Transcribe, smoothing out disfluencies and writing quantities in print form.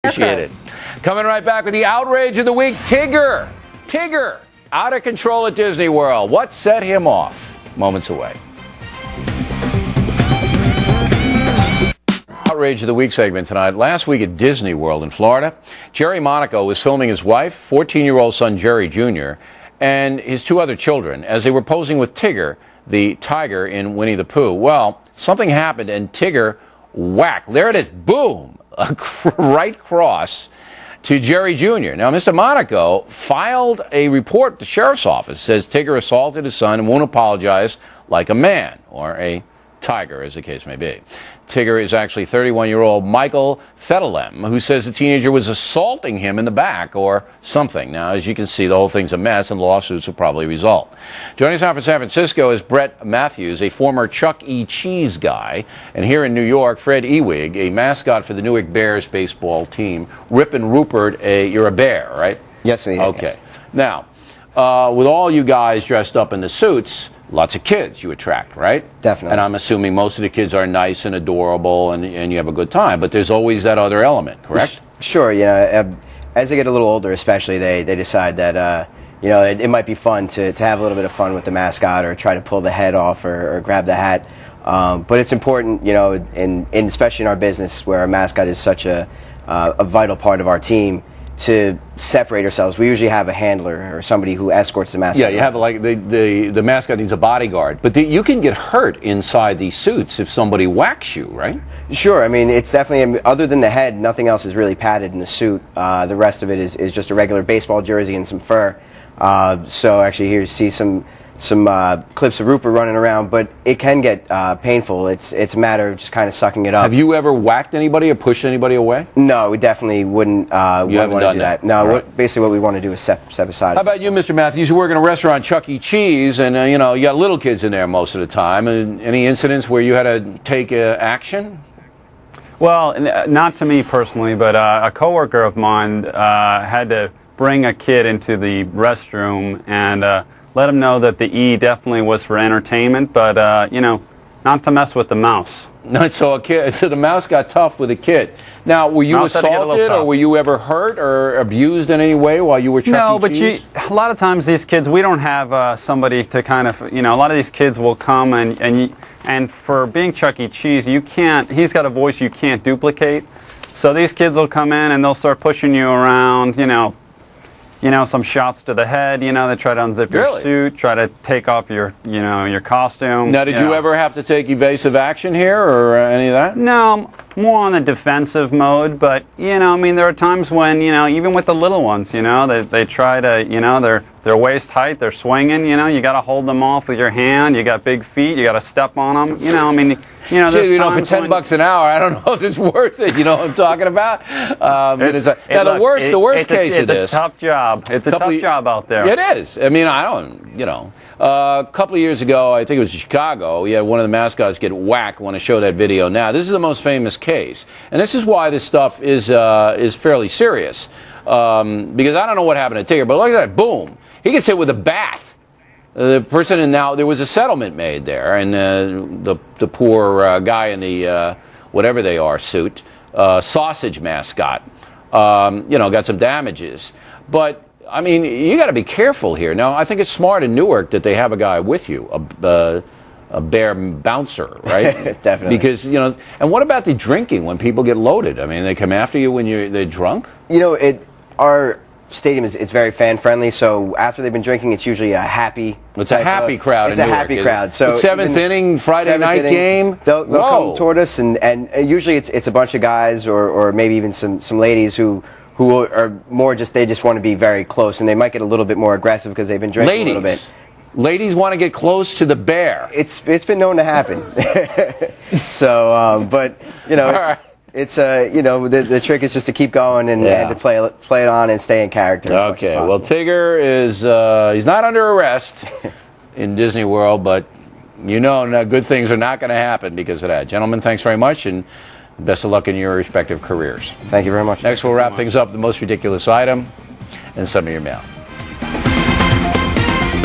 Appreciate it. Coming right back with the outrage of the week, Tigger. Tigger, out of control at Disney World. What set him off? Moments away. Outrage of the week segment tonight. Last week at Disney World in Florida, Jerry Monaco was filming his wife, 14-year-old son Jerry Jr., and his two other children as they were posing with Tigger, the tiger in Winnie the Pooh. Well, something happened and Tigger, whack, there it is, boom, a right cross to Jerry Jr. Now, Mr. Monaco filed a report at the sheriff's office. Says Tigger assaulted his son and won't apologize like a man, or a tiger, as the case may be. Tigger is actually 31-year-old Michael Fedelem, who says the teenager was assaulting him in the back or something. Now, as you can see, the whole thing's a mess, and lawsuits will probably result. Joining us now from San Francisco is Brett Matthews, a former Chuck E. Cheese guy, and here in New York, Fred Ewig, a mascot for the Newark Bears baseball team. Rip N Rupert, you're a bear, right? Yes, indeed. Okay. Yes. Now, with all you guys dressed up in the suits, lots of kids you attract, right? Definitely. And I'm assuming most of the kids are nice and adorable and you have a good time, but there's always that other element, correct? Sure, as they get a little older especially, they decide that, it might be fun to have a little bit of fun with the mascot or try to pull the head off or grab the hat. But it's important, especially in our business where our mascot is such a vital part of our team, to separate ourselves. We usually have a handler or somebody who escorts the mascot. Yeah, you have the mascot needs a bodyguard, but you can get hurt inside these suits if somebody whacks you, right? Sure. I mean, it's definitely, other than the head, nothing else is really padded in the suit. The rest of it is just a regular baseball jersey and some fur. So actually here you see some clips of Rupert running around, but it can get painful. It's a matter of just kind of sucking it up. Have you ever whacked anybody or pushed anybody away? No, we definitely wouldn't want to do that. No, right. Basically what we want to do is step aside. How about you, Mr. Matthews? You work in a restaurant, Chuck E. Cheese, and you got little kids in there most of the time. And any incidents where you had to take action? Well, not to me personally, but a coworker of mine had to bring a kid into the restroom and let him know that the E definitely was for entertainment, but not to mess with the mouse. No, so the mouse got tough with a kid. Now, were you assaulted, or were you ever hurt or abused in any way while you were Chuck E. Cheese? No, but a lot of times these kids, we don't have somebody to kind of, a lot of these kids will come and for being Chuck E. Cheese, he's got a voice you can't duplicate. So these kids will come in and they'll start pushing you around, some shots to the head, they try to unzip your suit, try to take off your costume. Now, did you ever have to take evasive action here or any of that? No, more on the defensive mode, but, there are times when, even with the little ones, they try to, they're waist height, they're swinging, you got to hold them off with your hand, you got big feet, you got to step on them, for $10 an hour, I don't know if it's worth it. You know what I'm talking about? The worst case of this. It's a tough job. It's a tough job out there. It is. I mean, a couple of years ago, I think it was Chicago, we had one of the mascots get whacked. I want to show that video now. This is the most famous case. And this is why this stuff is fairly serious. Because I don't know what happened to Tigger, but look at that. Boom. He gets hit with a bat. The person, and now there was a settlement made there, and the poor guy in the whatever they are suit, sausage mascot, got some damages. But I mean, you got to be careful here. Now, I think it's smart in Newark that they have a guy with you, a bear bouncer, right? Definitely. Because and what about the drinking when people get loaded? I mean, they come after you when they're drunk. Our stadium it's very fan friendly, so after they've been drinking, it's usually a happy. It's a happy crowd. It's a happy crowd. So it's seventh inning Friday night game. They'll come toward us, and usually it's a bunch of guys or maybe even some ladies who are more they just want to be very close, and they might get a little bit more aggressive because they've been drinking a little bit. Ladies want to get close to the bear. It's been known to happen. So, but it's the trick is just to keep going and to play it on and stay in character. Okay, well, Tigger is he's not under arrest in Disney World, but good things are not going to happen because of that. Gentlemen, thanks very much, and best of luck in your respective careers. Thank you very much. Next, we'll wrap things up with the most ridiculous item and some of your mail.